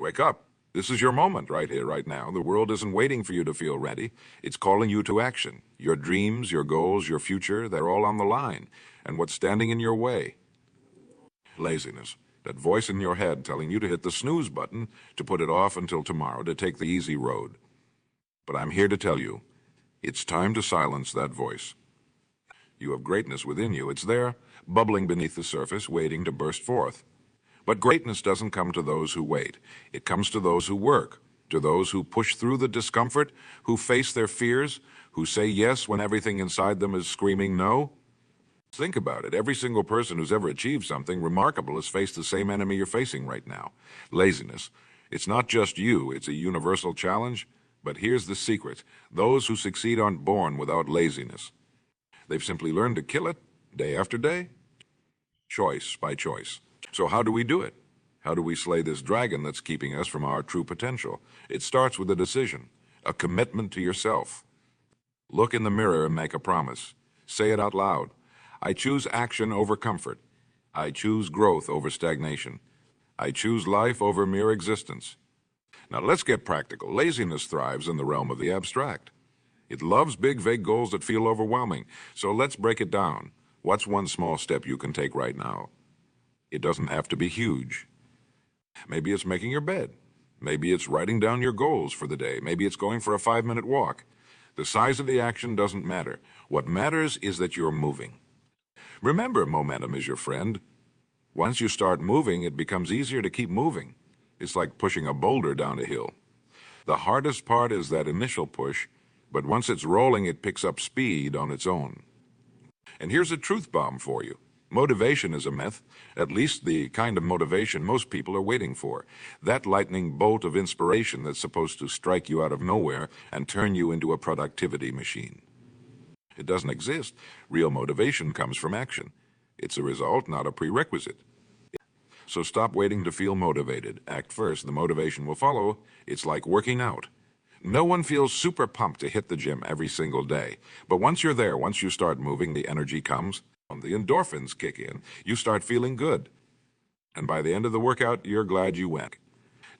Wake up. This is your moment right here, right now. The world isn't waiting for you to feel ready. It's calling you to action. Your dreams, your goals, your future, they're all on the line. And what's standing in your way? Laziness. That voice in your head telling you to hit the snooze button, to put it off until tomorrow, to take the easy road. But I'm here to tell you, it's time to silence that voice. You have greatness within you. It's there, bubbling beneath the surface, waiting to burst forth. But greatness doesn't come to those who wait. It comes to those who work, to those who push through the discomfort, who face their fears, who say yes when everything inside them is screaming no. Think about it. Every single person who's ever achieved something remarkable has faced the same enemy you're facing right now: laziness. It's not just you, it's a universal challenge. But here's the secret: those who succeed aren't born without laziness. They've simply learned to kill it day after day, choice by choice. So how do we do it? How do we slay this dragon that's keeping us from our true potential? It starts with a decision, a commitment to yourself. Look in the mirror and make a promise. Say it out loud. I choose action over comfort. I choose growth over stagnation. I choose life over mere existence. Now let's get practical. Laziness thrives in the realm of the abstract. It loves big, vague goals that feel overwhelming. So let's break it down. What's one small step you can take right now? It doesn't have to be huge. Maybe it's making your bed. Maybe it's writing down your goals for the day. Maybe it's going for a 5-minute walk. The size of the action doesn't matter. What matters is that you're moving. Remember, momentum is your friend. Once you start moving, it becomes easier to keep moving. It's like pushing a boulder down a hill. The hardest part is that initial push, but once it's rolling, it picks up speed on its own. And here's a truth bomb for you. Motivation is a myth, at least the kind of motivation most people are waiting for. That lightning bolt of inspiration that's supposed to strike you out of nowhere and turn you into a productivity machine. It doesn't exist. Real motivation comes from action. It's a result, not a prerequisite. So stop waiting to feel motivated. Act first. The motivation will follow. It's like working out. No one feels super pumped to hit the gym every single day. But once you're there, once you start moving, the energy comes. The endorphins kick in. You start feeling good. And by the end of the workout, you're glad you went.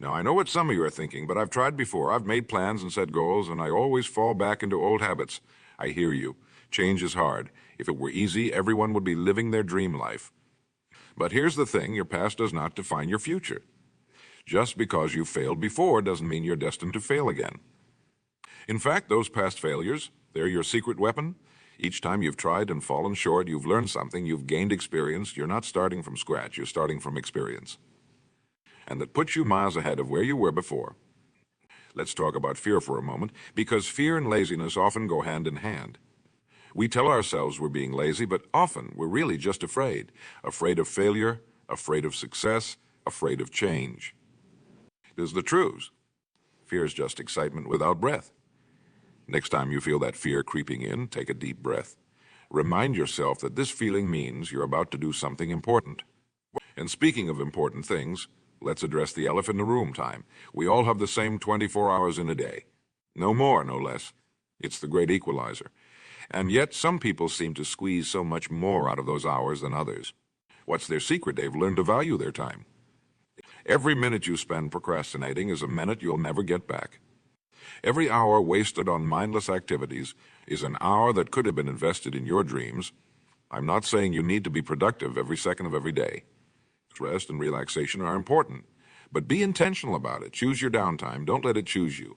Now, I know what some of you are thinking, but I've tried before. I've made plans and set goals, and I always fall back into old habits. I hear you. Change is hard. If it were easy, everyone would be living their dream life. But here's the thing: your past does not define your future. Just because you failed before doesn't mean you're destined to fail again. In fact, those past failures, they're your secret weapon. Each time you've tried and fallen short, you've learned something, you've gained experience. You're not starting from scratch, you're starting from experience. And that puts you miles ahead of where you were before. Let's talk about fear for a moment, because fear and laziness often go hand in hand. We tell ourselves we're being lazy, but often we're really just afraid. Afraid of failure, afraid of success, afraid of change. There's the truth. Fear is just excitement without breath. Next time you feel that fear creeping in, take a deep breath. Remind yourself that this feeling means you're about to do something important. And speaking of important things, let's address the elephant in the room time. We all have the same 24 hours in a day. No more, no less. It's the great equalizer. And yet some people seem to squeeze so much more out of those hours than others. What's their secret? They've learned to value their time. Every minute you spend procrastinating is a minute you'll never get back. Every hour wasted on mindless activities is an hour that could have been invested in your dreams. I'm not saying you need to be productive every second of every day. Rest and relaxation are important, but be intentional about it. Choose your downtime. Don't let it choose you.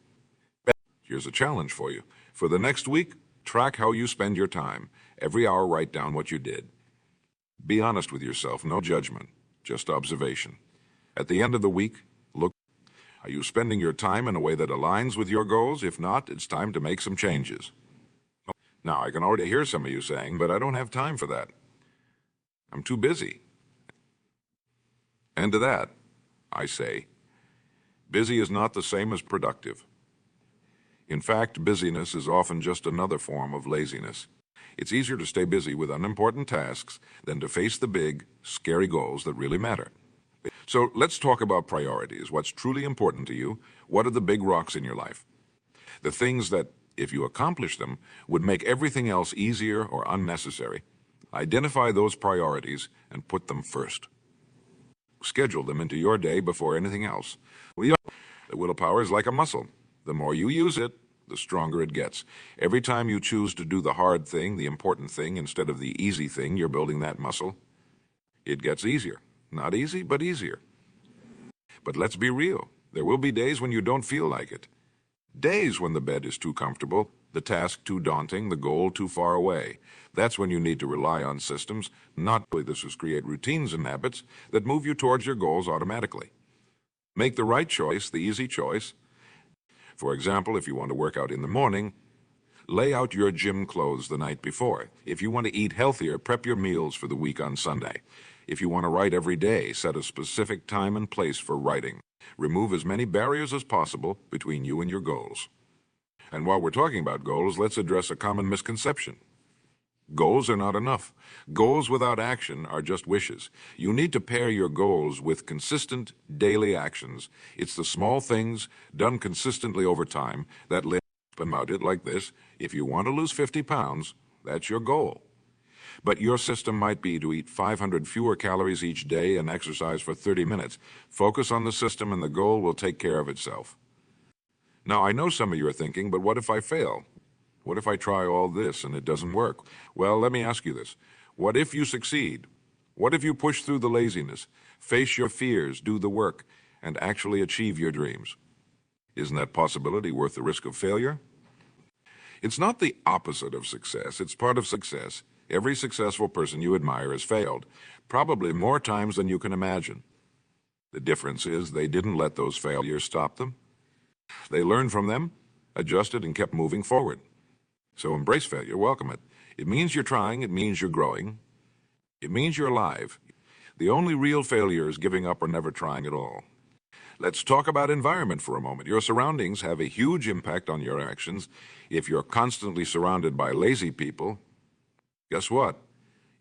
Here's a challenge for you. For the next week, track how you spend your time. Every hour, write down what you did. Be honest with yourself, no judgment, just observation. At the end of the week, look. Are you spending your time in a way that aligns with your goals? If not, it's time to make some changes. Now, I can already hear some of you saying, but I don't have time for that. I'm too busy. And to that, I say, busy is not the same as productive. In fact, busyness is often just another form of laziness. It's easier to stay busy with unimportant tasks than to face the big, scary goals that really matter. So let's talk about priorities. What's truly important to you? What are the big rocks in your life? The things that, if you accomplish them, would make everything else easier or unnecessary. Identify those priorities and put them first. Schedule them into your day before anything else. The willpower is like a muscle. The more you use it, the stronger it gets. Every time you choose to do the hard thing, the important thing, instead of the easy thing, you're building that muscle. It gets easier. Not easy, but easier. But let's be real. There will be days when you don't feel like it. Days when the bed is too comfortable, the task too daunting, the goal too far away. That's when you need to rely on systems, not this is create routines and habits that move you towards your goals automatically. Make the right choice, the easy choice. For example, if you want to work out in the morning, lay out your gym clothes the night before. If you want to eat healthier, prep your meals for the week on Sunday. If you want to write every day, set a specific time and place for writing. Remove as many barriers as possible between you and your goals. And while we're talking about goals, let's address a common misconception. Goals are not enough. Goals without action are just wishes. You need to pair your goals with consistent daily actions. It's the small things done consistently over time that let about it like this. If you want to lose 50 pounds, that's your goal. But your system might be to eat 500 fewer calories each day and exercise for 30 minutes. Focus on the system and the goal will take care of itself. Now, I know some of you are thinking, but what if I fail? What if I try all this and it doesn't work? Well, let me ask you this. What if you succeed? What if you push through the laziness, face your fears, do the work, and actually achieve your dreams? Isn't that possibility worth the risk of failure? It's not the opposite of success. It's part of success. Every successful person you admire has failed, probably more times than you can imagine. The difference is they didn't let those failures stop them. They learned from them, adjusted, and kept moving forward. So embrace failure, welcome it. It means you're trying, it means you're growing. It means you're alive. The only real failure is giving up or never trying at all. Let's talk about environment for a moment. Your surroundings have a huge impact on your actions. If you're constantly surrounded by lazy people, guess what?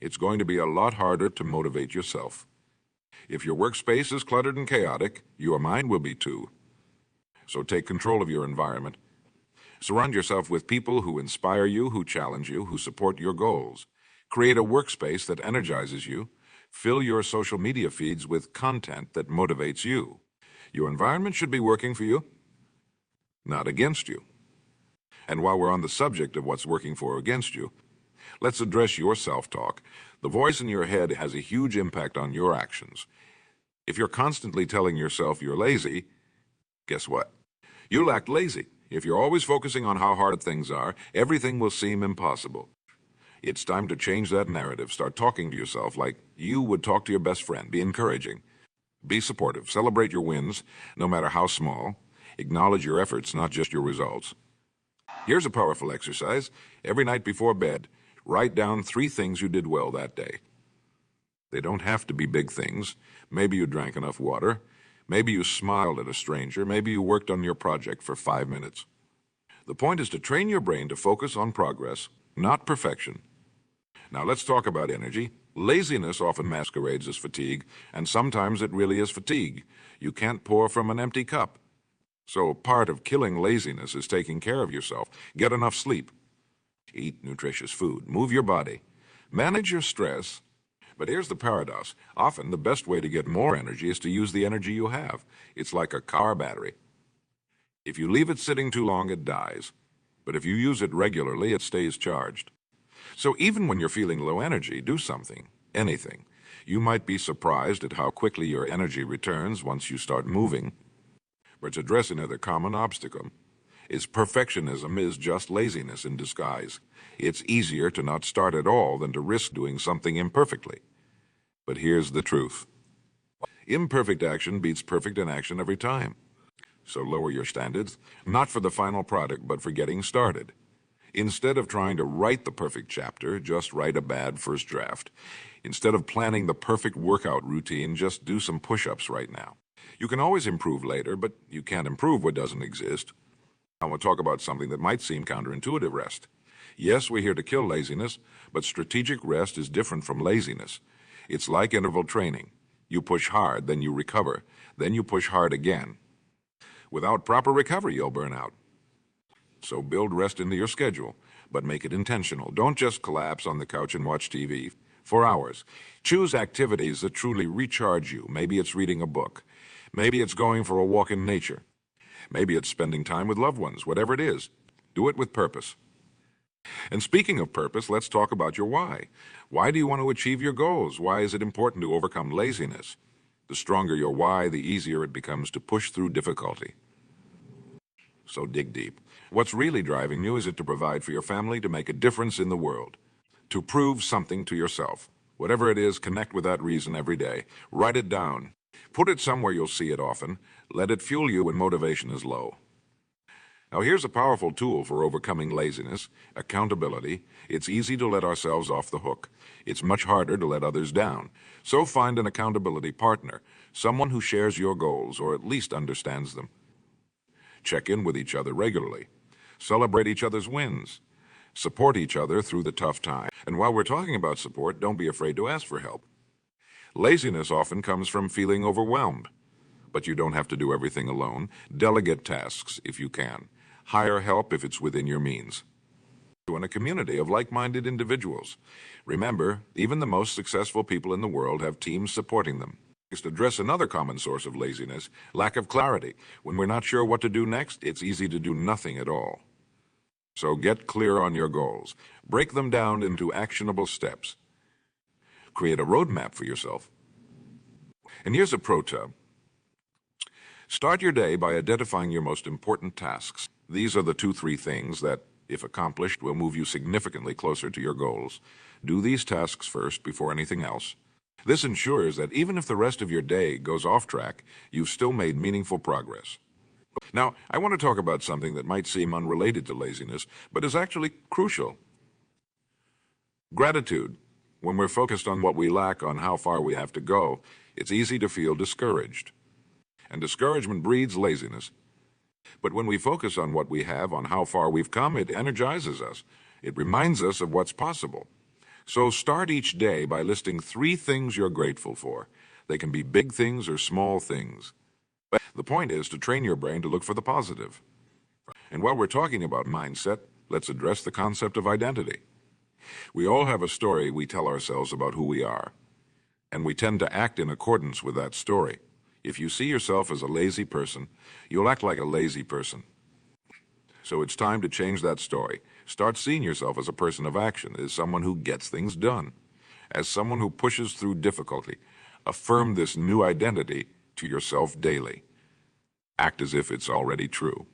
It's going to be a lot harder to motivate yourself. If your workspace is cluttered and chaotic, your mind will be too. So take control of your environment. Surround yourself with people who inspire you, who challenge you, who support your goals. Create a workspace that energizes you. Fill your social media feeds with content that motivates you. Your environment should be working for you, not against you. And while we're on the subject of what's working for or against you, let's address your self-talk. The voice in your head has a huge impact on your actions. If you're constantly telling yourself you're lazy, guess what? You'll act lazy. If you're always focusing on how hard things are, everything will seem impossible. It's time to change that narrative. Start talking to yourself like you would talk to your best friend. Be encouraging. Be supportive. Celebrate your wins, no matter how small. Acknowledge your efforts, not just your results. Here's a powerful exercise. Every night before bed, write down 3 things you did well that day. They don't have to be big things. Maybe you drank enough water. Maybe you smiled at a stranger. Maybe you worked on your project for 5 minutes. The point is to train your brain to focus on progress, not perfection. Now let's talk about energy. Laziness often masquerades as fatigue, and sometimes it really is fatigue. You can't pour from an empty cup. So part of killing laziness is taking care of yourself. Get enough sleep. Eat nutritious food. Move your body. Manage your stress. But here's the paradox. Often the best way to get more energy is to use the energy you have. It's like a car battery. If you leave it sitting too long, it dies. But if you use it regularly, it stays charged. So even when you're feeling low energy, do something, anything. You might be surprised at how quickly your energy returns once you start moving. But to address another common obstacle is perfectionism is just laziness in disguise. It's easier to not start at all than to risk doing something imperfectly. But here's the truth. Imperfect action beats perfect inaction every time. So lower your standards, not for the final product, but for getting started. Instead of trying to write the perfect chapter, just write a bad first draft. Instead of planning the perfect workout routine, just do some push-ups right now. You can always improve later, but you can't improve what doesn't exist. I want to talk about something that might seem counterintuitive: rest. Yes, we're here to kill laziness, but strategic rest is different from laziness. It's like interval training. You push hard, then you recover, then you push hard again. Without proper recovery, you'll burn out. So build rest into your schedule, but make it intentional. Don't just collapse on the couch and watch TV. for hours. Choose activities that truly recharge you. Maybe it's reading a book. Maybe it's going for a walk in nature. Maybe it's spending time with loved ones. Whatever it is, do it with purpose. And speaking of purpose, let's talk about your why. Why do you want to achieve your goals? Why is it important to overcome laziness? The stronger your why, the easier it becomes to push through difficulty. So dig deep. What's really driving you? Is it to provide for your family, to make a difference in the world, to prove something to yourself? Whatever it is, connect with that reason every day. Write it down. Put it somewhere you'll see it often. Let it fuel you when motivation is low. Now here's a powerful tool for overcoming laziness: accountability. It's easy to let ourselves off the hook. It's much harder to let others down. So find an accountability partner, someone who shares your goals or at least understands them. Check in with each other regularly. Celebrate each other's wins. Support each other through the tough time. And while we're talking about support, don't be afraid to ask for help. Laziness often comes from feeling overwhelmed. But you don't have to do everything alone. Delegate tasks if you can. Hire help if it's within your means. In a community of like-minded individuals. Remember, even the most successful people in the world have teams supporting them. To address another common source of laziness: lack of clarity. When we're not sure what to do next, it's easy to do nothing at all. So get clear on your goals. Break them down into actionable steps. Create a roadmap for yourself. And here's a pro tip. Start your day by identifying your most important tasks. These are the 2-3 things that, if accomplished, will move you significantly closer to your goals. Do these tasks first before anything else. This ensures that even if the rest of your day goes off track, you've still made meaningful progress. Now, I want to talk about something that might seem unrelated to laziness, but is actually crucial. Gratitude. When we're focused on what we lack, on how far we have to go, it's easy to feel discouraged. And discouragement breeds laziness. But when we focus on what we have, on how far we've come, it energizes us. It reminds us of what's possible. So start each day by listing 3 things you're grateful for. They can be big things or small things. But the point is to train your brain to look for the positive. And while we're talking about mindset, let's address the concept of identity. We all have a story we tell ourselves about who we are, and we tend to act in accordance with that story. If you see yourself as a lazy person, you'll act like a lazy person. So it's time to change that story. Start seeing yourself as a person of action, as someone who gets things done, as someone who pushes through difficulty. Affirm this new identity to yourself daily. Act as if it's already true.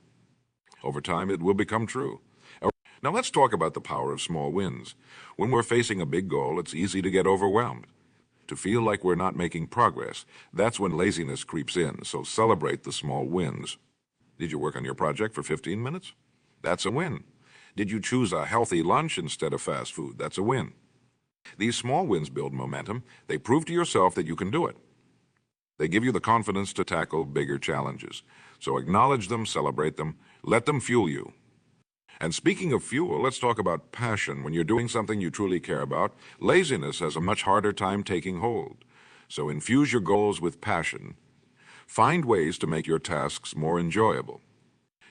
Over time, it will become true. Now let's talk about the power of small wins. When we're facing a big goal, it's easy to get overwhelmed, to feel like we're not making progress. That's when laziness creeps in, so celebrate the small wins. Did you work on your project for 15 minutes? That's a win. Did you choose a healthy lunch instead of fast food? That's a win. These small wins build momentum. They prove to yourself that you can do it. They give you the confidence to tackle bigger challenges. So acknowledge them, celebrate them, let them fuel you. And speaking of fuel, let's talk about passion. When you're doing something you truly care about, laziness has a much harder time taking hold. So infuse your goals with passion. Find ways to make your tasks more enjoyable.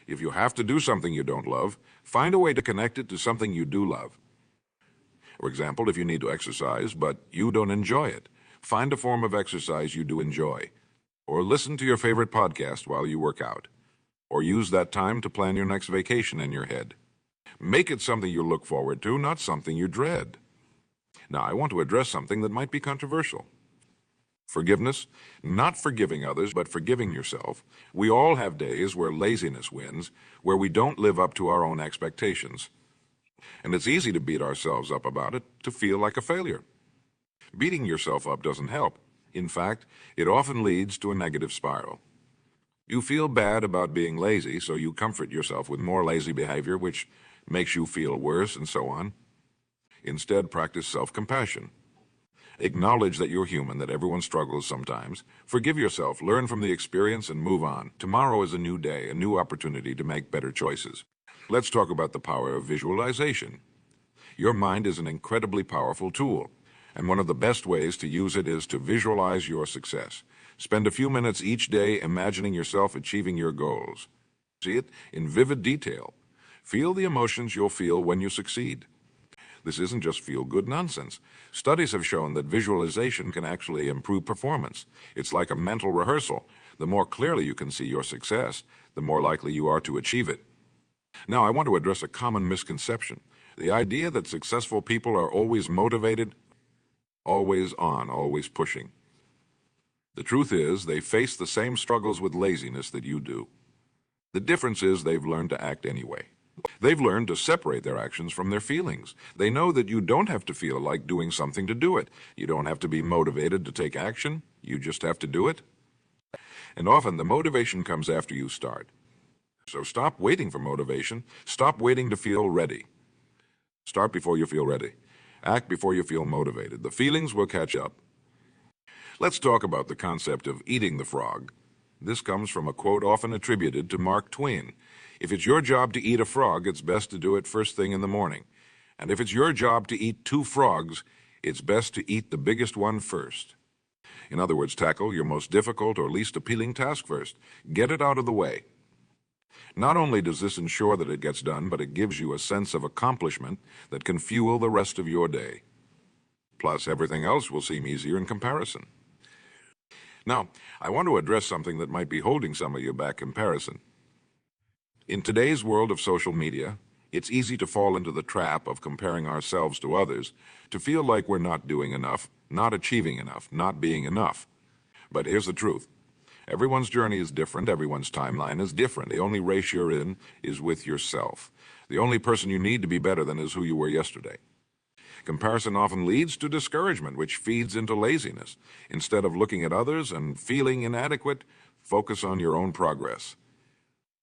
If you have to do something you don't love, find a way to connect it to something you do love. For example, if you need to exercise, but you don't enjoy it, find a form of exercise you do enjoy. Or listen to your favorite podcast while you work out. Or use that time to plan your next vacation in your head. Make it something you look forward to, not something you dread. Now, I want to address something that might be controversial. Forgiveness, not forgiving others, but forgiving yourself. We all have days where laziness wins, where we don't live up to our own expectations. And it's easy to beat ourselves up about it, to feel like a failure. Beating yourself up doesn't help. In fact, it often leads to a negative spiral. You feel bad about being lazy, so you comfort yourself with more lazy behavior, which makes you feel worse, and so on. Instead, practice self-compassion. Acknowledge that you're human, that everyone struggles sometimes. Forgive yourself, learn from the experience, and move on. Tomorrow is a new day, a new opportunity to make better choices. Let's talk about the power of visualization. Your mind is an incredibly powerful tool, and one of the best ways to use it is to visualize your success. Spend a few minutes each day imagining yourself achieving your goals. See it in vivid detail. Feel the emotions you'll feel when you succeed. This isn't just feel-good nonsense. Studies have shown that visualization can actually improve performance. It's like a mental rehearsal. The more clearly you can see your success, the more likely you are to achieve it. Now, I want to address a common misconception. The idea that successful people are always motivated, always on, always pushing. The truth is, they face the same struggles with laziness that you do. The difference is they've learned to act anyway. They've learned to separate their actions from their feelings. They know that you don't have to feel like doing something to do it. You don't have to be motivated to take action. You just have to do it. And often the motivation comes after you start. So stop waiting for motivation. Stop waiting to feel ready. Start before you feel ready. Act before you feel motivated. The feelings will catch up. Let's talk about the concept of eating the frog. This comes from a quote often attributed to Mark Twain. If it's your job to eat a frog, it's best to do it first thing in the morning. And if it's your job to eat 2 frogs, it's best to eat the biggest one first. In other words, tackle your most difficult or least appealing task first. Get it out of the way. Not only does this ensure that it gets done, but it gives you a sense of accomplishment that can fuel the rest of your day. Plus, everything else will seem easier in comparison. Now, I want to address something that might be holding some of you back: comparison. In today's world of social media, it's easy to fall into the trap of comparing ourselves to others, to feel like we're not doing enough, not achieving enough, not being enough. But here's the truth. Everyone's journey is different. Everyone's timeline is different. The only race you're in is with yourself. The only person you need to be better than is who you were yesterday. Comparison often leads to discouragement, which feeds into laziness. Instead of looking at others and feeling inadequate, focus on your own progress.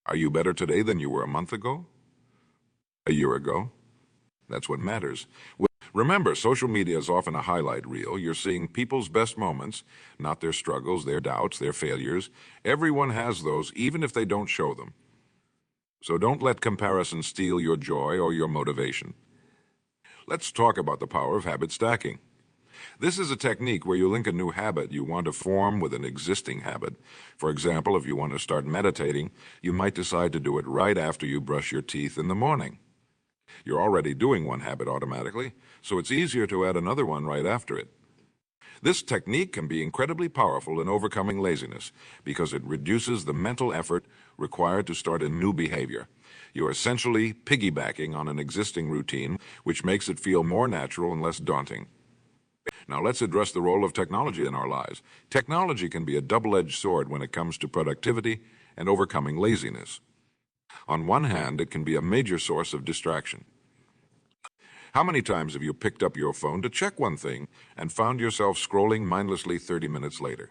Are you better today than you were a month ago? A year ago? That's what matters. Remember, social media is often a highlight reel. You're seeing people's best moments, not their struggles, their doubts, their failures. Everyone has those, even if they don't show them. So don't let comparison steal your joy or your motivation. Let's talk about the power of habit stacking. This is a technique where you link a new habit you want to form with an existing habit. For example, if you want to start meditating, you might decide to do it right after you brush your teeth in the morning. You're already doing one habit automatically, so it's easier to add another one right after it. This technique can be incredibly powerful in overcoming laziness because it reduces the mental effort required to start a new behavior. You're essentially piggybacking on an existing routine, which makes it feel more natural and less daunting. Now let's address the role of technology in our lives. Technology can be a double-edged sword when it comes to productivity and overcoming laziness. On one hand, it can be a major source of distraction. How many times have you picked up your phone to check one thing and found yourself scrolling mindlessly 30 minutes later?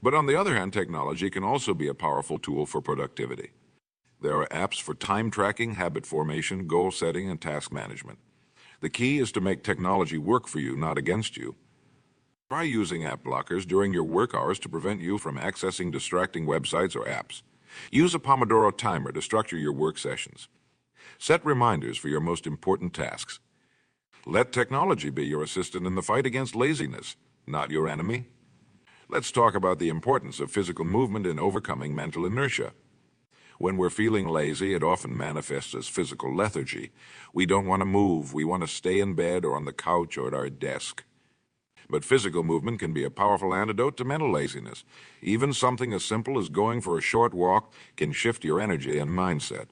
But on the other hand, technology can also be a powerful tool for productivity. There are apps for time tracking, habit formation, goal setting, and task management. The key is to make technology work for you, not against you. Try using app blockers during your work hours to prevent you from accessing distracting websites or apps. Use a Pomodoro timer to structure your work sessions. Set reminders for your most important tasks. Let technology be your assistant in the fight against laziness, not your enemy. Let's talk about the importance of physical movement in overcoming mental inertia. When we're feeling lazy, it often manifests as physical lethargy. We don't want to move. We want to stay in bed or on the couch or at our desk. But physical movement can be a powerful antidote to mental laziness. Even something as simple as going for a short walk can shift your energy and mindset.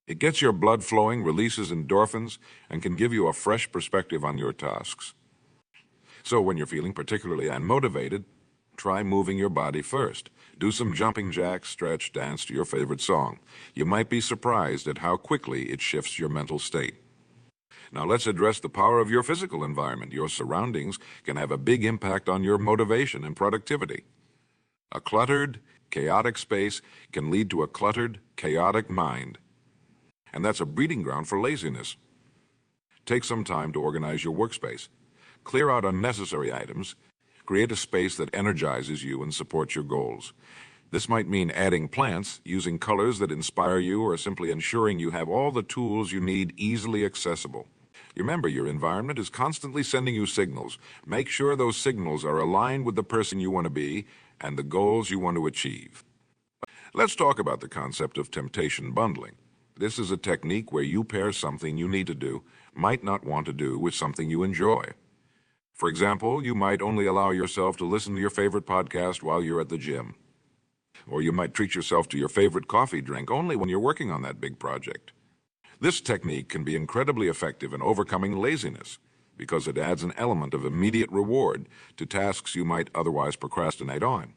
It gets your blood flowing, releases endorphins, and can give you a fresh perspective on your tasks. So when you're feeling particularly unmotivated, try moving your body first. Do some jumping jacks, stretch, dance to your favorite song. You might be surprised at how quickly it shifts your mental state. Now let's address the power of your physical environment. Your surroundings can have a big impact on your motivation and productivity. A cluttered, chaotic space can lead to a cluttered, chaotic mind. And that's a breeding ground for laziness. Take some time to organize your workspace. Clear out unnecessary items. Create a space that energizes you and supports your goals. This might mean adding plants, using colors that inspire you, or simply ensuring you have all the tools you need easily accessible. Remember, your environment is constantly sending you signals. Make sure those signals are aligned with the person you want to be and the goals you want to achieve. Let's talk about the concept of temptation bundling. This is a technique where you pair something you need to do, might not want to do, with something you enjoy. For example, you might only allow yourself to listen to your favorite podcast while you're at the gym. Or you might treat yourself to your favorite coffee drink only when you're working on that big project. This technique can be incredibly effective in overcoming laziness because it adds an element of immediate reward to tasks you might otherwise procrastinate on.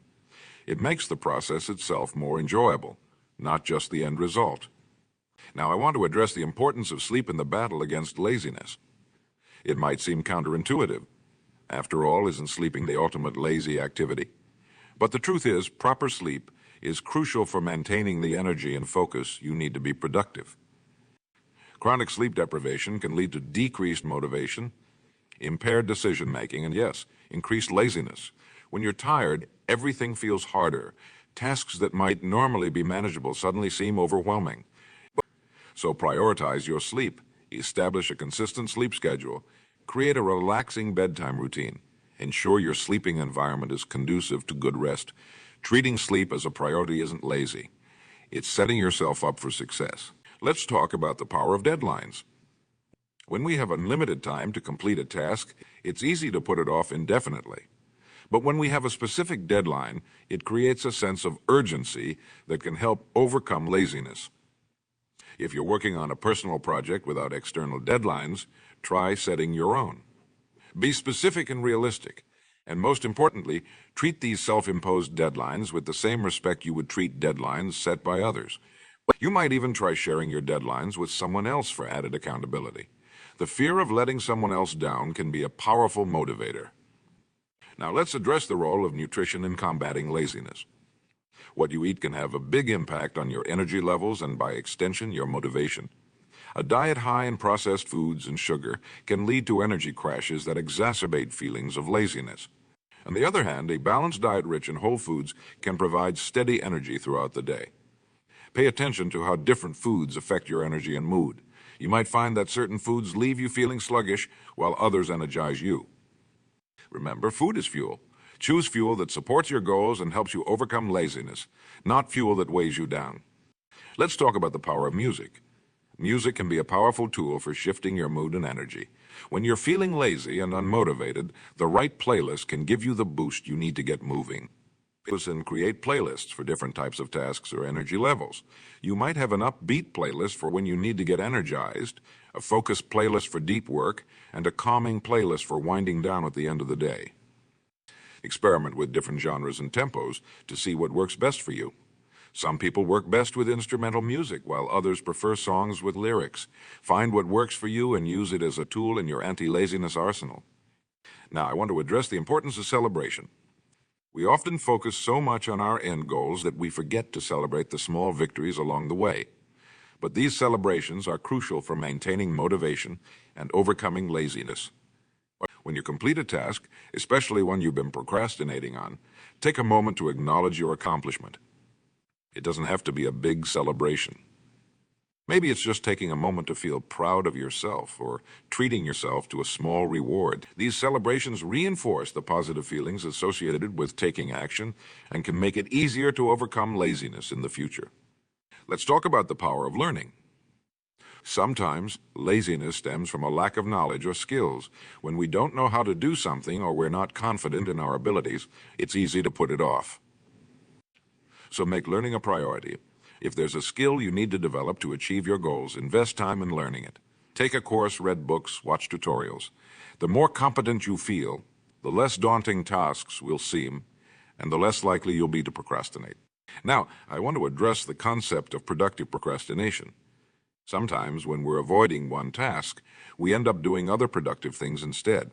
It makes the process itself more enjoyable, not just the end result. Now, I want to address the importance of sleep in the battle against laziness. It might seem counterintuitive. After all, isn't sleeping the ultimate lazy activity? But the truth is, proper sleep is crucial for maintaining the energy and focus you need to be productive. Chronic sleep deprivation can lead to decreased motivation, impaired decision-making, and yes, increased laziness. When you're tired, everything feels harder. Tasks that might normally be manageable suddenly seem overwhelming. So prioritize your sleep. Establish a consistent sleep schedule. Create a relaxing bedtime routine. Ensure your sleeping environment is conducive to good rest. Treating sleep as a priority isn't lazy. It's setting yourself up for success. Let's talk about the power of deadlines. When we have unlimited time to complete a task, it's easy to put it off indefinitely. But when we have a specific deadline, it creates a sense of urgency that can help overcome laziness. If you're working on a personal project without external deadlines, try setting your own. Be specific and realistic, and most importantly, treat these self-imposed deadlines with the same respect you would treat deadlines set by others. You might even try sharing your deadlines with someone else for added accountability. The fear of letting someone else down can be a powerful motivator. Now let's address the role of nutrition in combating laziness. What you eat can have a big impact on your energy levels and, by extension, your motivation. A diet high in processed foods and sugar can lead to energy crashes that exacerbate feelings of laziness. On the other hand, a balanced diet rich in whole foods can provide steady energy throughout the day. Pay attention to how different foods affect your energy and mood. You might find that certain foods leave you feeling sluggish while others energize you. Remember, food is fuel. Choose fuel that supports your goals and helps you overcome laziness, not fuel that weighs you down. Let's talk about the power of music. Music can be a powerful tool for shifting your mood and energy. When you're feeling lazy and unmotivated, the right playlist can give you the boost you need to get moving. And create playlists for different types of tasks or energy levels. You might have an upbeat playlist for when you need to get energized, a focused playlist for deep work, and a calming playlist for winding down at the end of the day. Experiment with different genres and tempos to see what works best for you. Some people work best with instrumental music, while others prefer songs with lyrics. Find what works for you and use it as a tool in your anti-laziness arsenal. Now, I want to address the importance of celebration. We often focus so much on our end goals that we forget to celebrate the small victories along the way. But these celebrations are crucial for maintaining motivation and overcoming laziness. When you complete a task, especially one you've been procrastinating on, take a moment to acknowledge your accomplishment. It doesn't have to be a big celebration. Maybe it's just taking a moment to feel proud of yourself or treating yourself to a small reward. These celebrations reinforce the positive feelings associated with taking action and can make it easier to overcome laziness in the future. Let's talk about the power of learning. Sometimes laziness stems from a lack of knowledge or skills. When we don't know how to do something or we're not confident in our abilities, it's easy to put it off. So make learning a priority. If there's a skill you need to develop to achieve your goals, invest time in learning it. Take a course, read books, watch tutorials. The more competent you feel, the less daunting tasks will seem, and the less likely you'll be to procrastinate. Now, I want to address the concept of productive procrastination. Sometimes, when we're avoiding one task, we end up doing other productive things instead.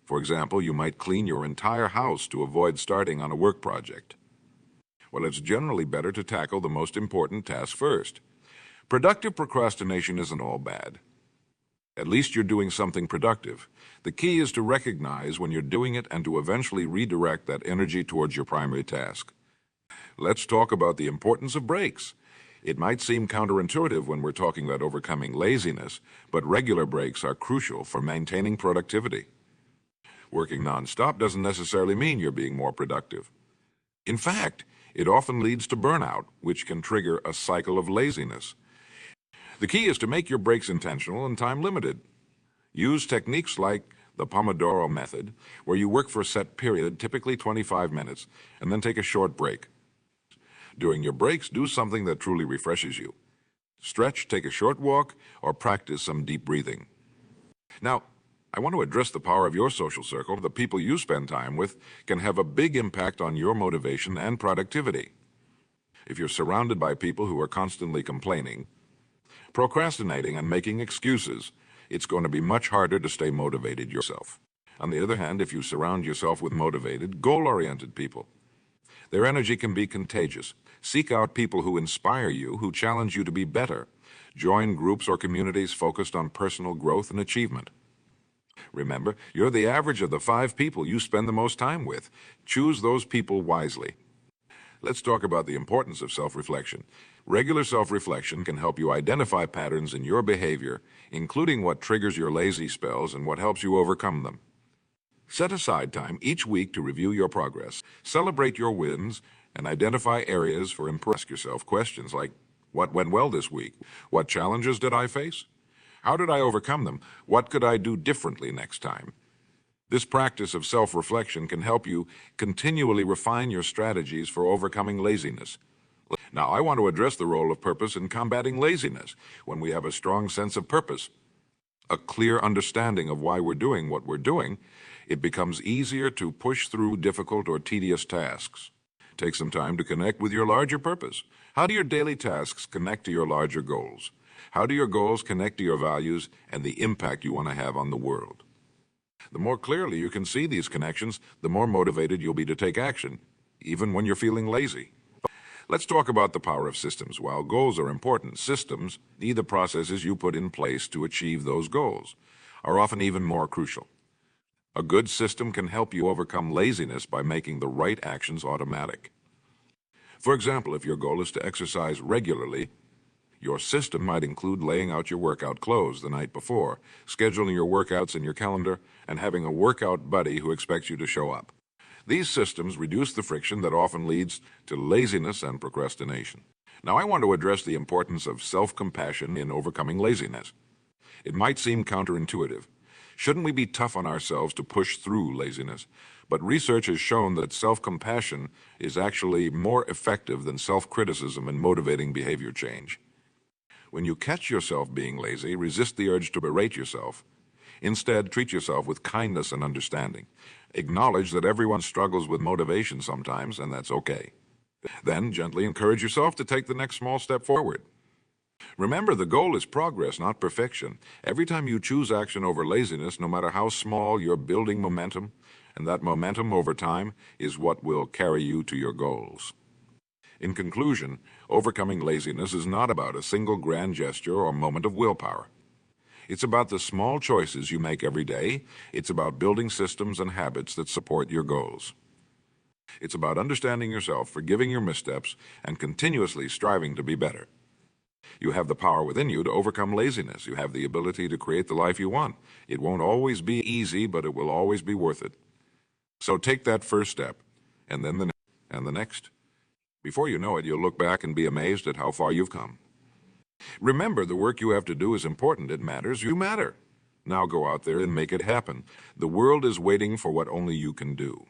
For example, you might clean your entire house to avoid starting on a work project. Well, it's generally better to tackle the most important task first. Productive procrastination isn't all bad. At least you're doing something productive. The key is to recognize when you're doing it and to eventually redirect that energy towards your primary task. Let's talk about the importance of breaks. It might seem counterintuitive when we're talking about overcoming laziness, but regular breaks are crucial for maintaining productivity. Working nonstop doesn't necessarily mean you're being more productive. In fact, it often leads to burnout, which can trigger a cycle of laziness. The key is to make your breaks intentional and time limited. Use techniques like the Pomodoro method, where you work for a set period, typically 25 minutes, and then take a short break. During your breaks, do something that truly refreshes you. Stretch, take a short walk, or practice some deep breathing. Now, I want to address the power of your social circle. The people you spend time with can have a big impact on your motivation and productivity. If you're surrounded by people who are constantly complaining, procrastinating, and making excuses, it's going to be much harder to stay motivated yourself. On the other hand, if you surround yourself with motivated, goal-oriented people, their energy can be contagious. Seek out people who inspire you, who challenge you to be better. Join groups or communities focused on personal growth and achievement. Remember, you're the average of the 5 people you spend the most time with. Choose those people wisely. Let's talk about the importance of self-reflection. Regular self-reflection can help you identify patterns in your behavior, including what triggers your lazy spells and what helps you overcome them. Set aside time each week to review your progress, celebrate your wins, and identify areas for improvement. Ask yourself questions like, what went well this week? What challenges did I face? How did I overcome them? What could I do differently next time? This practice of self-reflection can help you continually refine your strategies for overcoming laziness. Now, I want to address the role of purpose in combating laziness. When we have a strong sense of purpose, a clear understanding of why we're doing what we're doing, it becomes easier to push through difficult or tedious tasks. Take some time to connect with your larger purpose. How do your daily tasks connect to your larger goals? How do your goals connect to your values and the impact you want to have on the world? The more clearly you can see these connections, the more motivated you'll be to take action, even when you're feeling lazy. Let's talk about the power of systems. While goals are important, systems, the processes you put in place to achieve those goals, are often even more crucial. A good system can help you overcome laziness by making the right actions automatic. For example, if your goal is to exercise regularly, your system might include laying out your workout clothes the night before, scheduling your workouts in your calendar, and having a workout buddy who expects you to show up. These systems reduce the friction that often leads to laziness and procrastination. Now, I want to address the importance of self-compassion in overcoming laziness. It might seem counterintuitive. Shouldn't we be tough on ourselves to push through laziness? But research has shown that self-compassion is actually more effective than self-criticism in motivating behavior change. When you catch yourself being lazy, resist the urge to berate yourself. Instead, treat yourself with kindness and understanding. Acknowledge that everyone struggles with motivation sometimes, and that's okay. Then, gently encourage yourself to take the next small step forward. Remember, the goal is progress, not perfection. Every time you choose action over laziness, no matter how small, you're building momentum, and that momentum over time is what will carry you to your goals. In conclusion, overcoming laziness is not about a single grand gesture or moment of willpower. It's about the small choices you make every day. It's about building systems and habits that support your goals. It's about understanding yourself, forgiving your missteps, and continuously striving to be better. You have the power within you to overcome laziness. You have the ability to create the life you want. It won't always be easy, but it will always be worth it. So take that first step, and then the next. Before you know it, you'll look back and be amazed at how far you've come. Remember, the work you have to do is important. It matters. You matter. Now go out there and make it happen. The world is waiting for what only you can do.